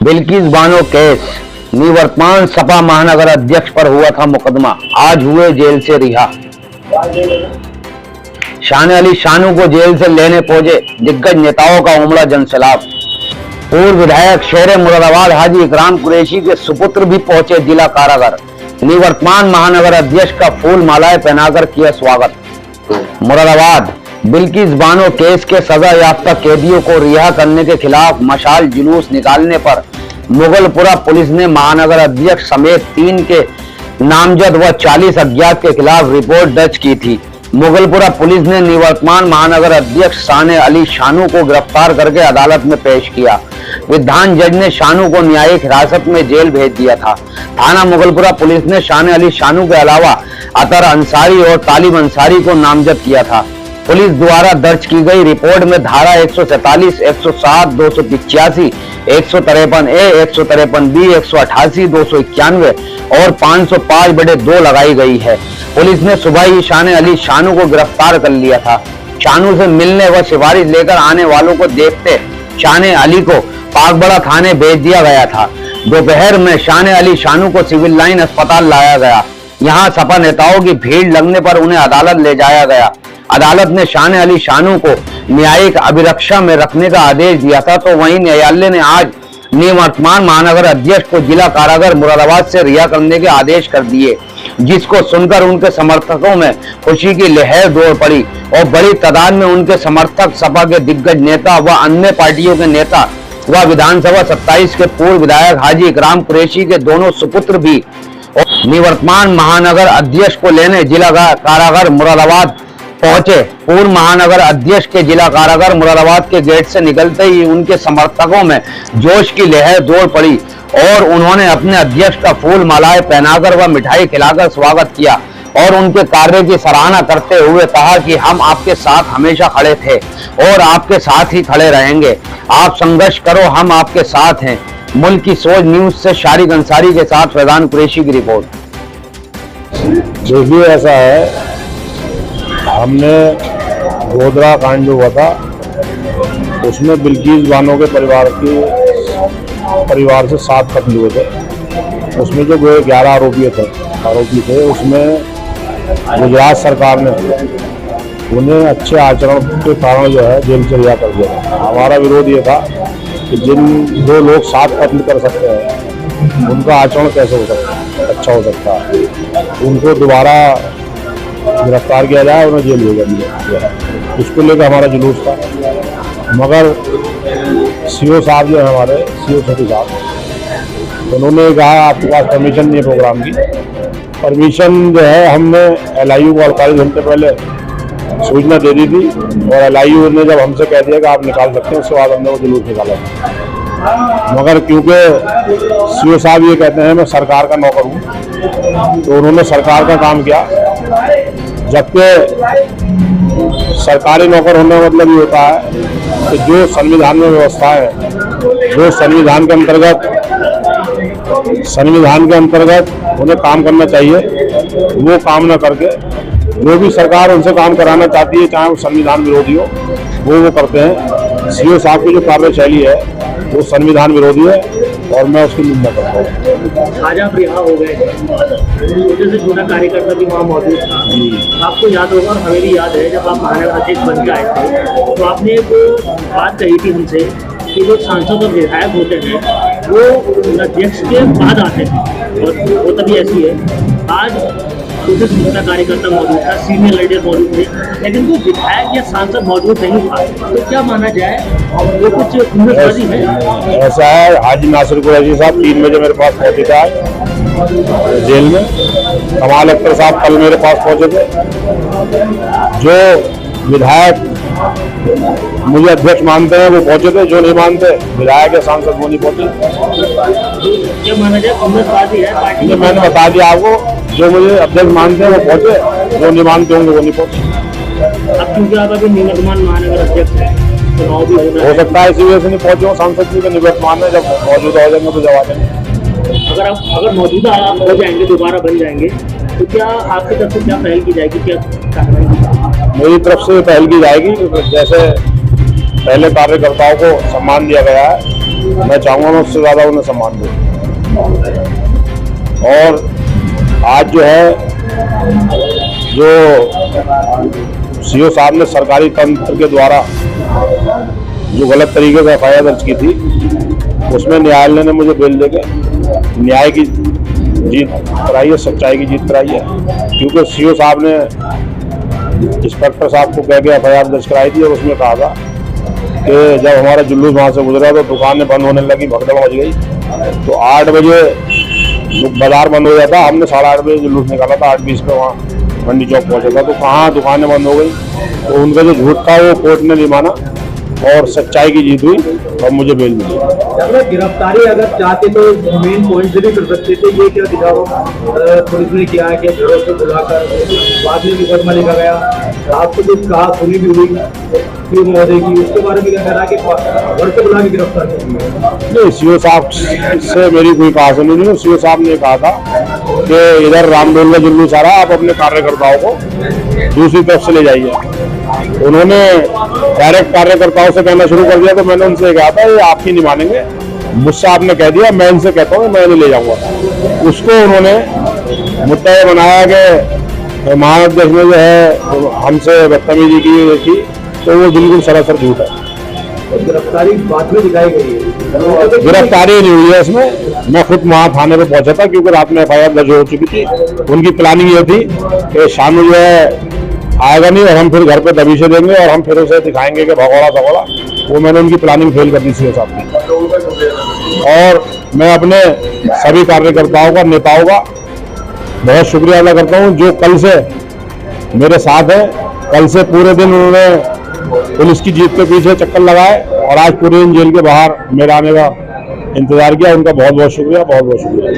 Bilkis Bano case, निवर्तमान सपा महानगर अध्यक्ष पर हुआ था मुकदमा, आज हुए जेल से रिहा। शाने अली शानू को जेल से लेने पहुंचे दिग्गज नेताओं का उमड़ा जनसैलाब। पूर्व विधायक शेर मुरादाबाद हाजी इकराम कुरैशी के सुपुत्र भी पहुंचे जिला कारागार। निवर्तमान महानगर अध्यक्ष का फूल मालाएं पहनाकर किया स्वागत। मुरादाबाद बिल्किस बानो केस के सजा याफ्ता कैदियों को रिहा करने के खिलाफ मशाल जुलूस निकालने पर मुगलपुरा पुलिस ने महानगर अध्यक्ष समेत 3 के नामजद व 40 अज्ञात के खिलाफ रिपोर्ट दर्ज की थी। मुगलपुरा पुलिस ने निवर्तमान महानगर अध्यक्ष शाने अली शानू को गिरफ्तार करके अदालत में पेश किया। विधान जज ने शानू को न्यायिक हिरासत में जेल भेज दिया था। थाना मुगलपुरा पुलिस ने शाने अली शानू के अलावा अतर अंसारी और तालिब अंसारी को नामजद किया था। पुलिस द्वारा दर्ज की गई रिपोर्ट में धारा 147, 107, 285, 153A, 153B, 188, 291 और 505/2 लगाई गई है। पुलिस ने सुबह ही शाने अली शानू को गिरफ्तार कर लिया था। शानू से मिलने व सिफारिश लेकर आने वालों को देखते शाने अली को पाकबड़ा थाने भेज दिया गया था। दोपहर में शाने अली शानू को सिविल लाइन अस्पताल लाया गया। यहाँ सपा नेताओं की भीड़ लगने पर उन्हें अदालत ले जाया गया। अदालत ने शाने अली शानू को न्यायिक अभिरक्षा में रखने का आदेश दिया था, तो वहीं न्यायालय ने आज निवर्तमान महानगर अध्यक्ष को जिला कारागार मुरादाबाद से रिहा करने के आदेश कर दिए, जिसको सुनकर उनके समर्थकों में खुशी की लहर दौड़ पड़ी और बड़ी तादाद में उनके समर्थक सपा के दिग्गज नेता व अन्य पार्टियों के नेता व विधानसभा 27 के पूर्व विधायक हाजी इकराम कुरैशी के दोनों सुपुत्र भी निवर्तमान महानगर अध्यक्ष को लेने जिला कारागार मुरादाबाद पहुंचे। पूर्व महानगर अध्यक्ष के जिला कारागार मुरादाबाद के गेट से निकलते ही उनके समर्थकों में जोश की लहर दौड़ पड़ी और उन्होंने अपने अध्यक्ष का फूल मालाएं पहनाकर व मिठाई खिलाकर स्वागत किया और उनके कार्य की सराहना करते हुए कहा कि हम आपके साथ हमेशा खड़े थे और आपके साथ ही खड़े रहेंगे। आप संघर्ष करो, हम आपके साथ हैं। मुल्क की सोच न्यूज से शारिक अंसारी के साथ फैजान कुरैशी की रिपोर्ट। जो भी ऐसा है, हमने गोधरा कांड जो हुआ था उसमें बिल्किस बानो के परिवार से 7 कत्ल हुए थे। उसमें जो 11 आरोपी थे उसमें गुजरात सरकार ने उन्हें अच्छे आचरण के कारण जो है जेल से रिहा कर दिया। हमारा विरोध ये था कि जिन 2 लोग 7 कत्ल कर सकते हैं उनका आचरण कैसे हो सकता है, अच्छा हो सकता है। उनको दोबारा गिरफ्तार किया जाए, उन्हें जेल भेजा दिया। इसको लेकर हमारा जुलूस था, मगर सीओ साहब जो है हमारे सीओ सती साहब, उन्होंने कहा आपके पास परमिशन नहीं है प्रोग्राम की। परमिशन जो है हमने LIU को 48 घंटे पहले सूचना दे दी थी और LIU ने जब हमसे कह दिया कि आप निकाल सकते हैं, उसके बाद हमने वो जुलूस निकाला था। मगर क्योंकि सीओ साहब ये कहते हैं मैं सरकार का नौकर हूँ, तो उन्होंने सरकार का काम किया, जबकि सरकारी नौकर होने का मतलब ये होता है कि जो संविधान में व्यवस्था है, जो संविधान के अंतर्गत उन्हें काम करना चाहिए, वो काम न करके जो भी सरकार उनसे काम कराना चाहती है, चाहे वो संविधान विरोधी हो, वो करते हैं। सीओ साहब की जो कार्यशैली है वो संविधान विरोधी है और मैं उसकी निंदा करता हूँ। आज आप रिहा हो गए, छोटे से छोटा कार्यकर्ता भी वहाँ मौजूद था। आपको याद होगा, हमें भी याद है, जब आप महानगर अध्यक्ष बन के आए थे तो आपने एक बात कही थी हमसे कि जो सांसद और विधायक होते हैं वो अध्यक्ष के बाद आते हैं, और वो तभी ऐसी है। आज छोटे से छोटा कार्यकर्ता मौजूद था, सीनियर लीडर मौजूद थे, लेकिन वो विधायक या सांसद मौजूद नहीं था। तो क्या माना जाए, वो कुछ उम्मीदवारी है? ऐसा है, हाजी नासिर कुरैशी साहब 3 बजे मेरे पास पहुंचे थे आज जेल में। कमाल अख्तर साहब कल मेरे पास पहुंचे थे। जो विधायक मुझे अध्यक्ष मानते हैं वो पहुंचे थे, जो नहीं मानते विधायक या सांसद वो नहीं पहुंचे। क्या माना जाए, उम्मीदवारी है पार्टी? मैंने बता दिया आपको, जो मुझे अध्यक्ष मानते हैं वो पहुंचे, जो नहीं मानते होंगे वो नहीं पहुंचे। अब क्योंकि आप अभी निवर्तमान महानगर अध्यक्ष हैं, चुनाव भी हो सकता है इसी वजह से नहीं पहुंचे हो। सांसद जी के निवर्तमान में जब मौजूदा हो जाएंगे तो जवाब देंगे। अगर मौजूदा आप हो जाएंगे, दोबारा बन जाएंगे, तो क्या आपकी तरफ से क्या पहल की जाएगी, क्या कार्रवाई? मेरी तरफ से पहल की जाएगी, जैसे पहले कार्यकर्ताओं को सम्मान दिया गया है, मैं चाहूँगा मैं उससे ज़्यादा उन्हें सम्मान दूँ। और आज जो है जो सीओ साहब ने सरकारी तंत्र के द्वारा जो गलत तरीके से एफआईआर दर्ज की थी, उसमें न्यायालय ने मुझे बेल देके न्याय की जीत कराई है, सच्चाई की जीत कराई है। क्योंकि सीओ साहब ने इंस्पेक्टर साहब को कह के एफआईआर दर्ज कराई थी और उसमें कहा था कि जब हमारा जुलूस वहाँ से गुजरा तो दुकानें बंद होने लगी, भगदड़ मच गई। तो 8 बजे बाजार बंद हो जाता, हमने 8:30 बजे जुलूस निकाला था, 8:20 पे वहाँ मंडी चौक पहुँचा था। तो कहाँ दुकानें बंद हो गई। तो उनका जो झूठ था वो कोर्ट ने नहीं माना और सच्चाई की जीत हुई और मुझे बेल मिली। अगर गिरफ्तारी अगर चाहते तो मेन पॉइंट से भी कर सकते थे, ये क्या दिखाओ पुलिस ने किया है कि घरों से बुलाकर बाद में मुकदमा लिखा गया। आपको जो कहा सुनी भी हुई पीओ महोदय की, उसके बारे में क्या कह रहा है कि घर से बुला के गिरफ्तार किया? नहीं, सीओ साहब से मेरी कोई कहा सुनी नहीं। सीओ साहब ने कहा था कि इधर रामडोल का जुलूस आ रहा है, आप अपने कार्यकर्ताओं को दूसरी तरफ से ले जाइए। उन्होंने डायरेक्ट कार्यकर्ताओं से कहना शुरू कर दिया, तो मैंने उनसे कहा था ये आपकी नहीं मानेंगे, मुझसे आपने कह दिया, मैं इनसे कहता हूँ मैं नहीं ले जाऊंगा। उसको उन्होंने मुद्दा ये बनाया कि महाअध्यक्ष ने जो है हमसे बदतमीजी की, तो वो बिल्कुल सरासर झूठ है। गिरफ्तारी बाद में दिखाई गई है, गिरफ्तारी नहीं हुई है इसमें। मैं खुद वहाँ थाने पे पहुंचा था क्योंकि रात में एफआईआर दर्ज हो चुकी थी। उनकी प्लानिंग ये थी कि शाम जो है आएगा नहीं और हम फिर घर पे दबीशे देंगे और हम फिर उसे दिखाएंगे कि भगोड़ा भगोड़ा। वो मैंने उनकी प्लानिंग फेल कर दी सीओ साहब की। और मैं अपने सभी कार्यकर्ताओं का, नेताओं का बहुत शुक्रिया अदा करता हूँ जो कल से मेरे साथ हैं। कल से पूरे दिन उन्होंने पुलिस की जीप के पीछे चक्कर लगाए और आज पूरे दिन जेल के बाहर मेरे आने का इंतजार किया। उनका बहुत बहुत शुक्रिया, बहुत बहुत शुक्रिया।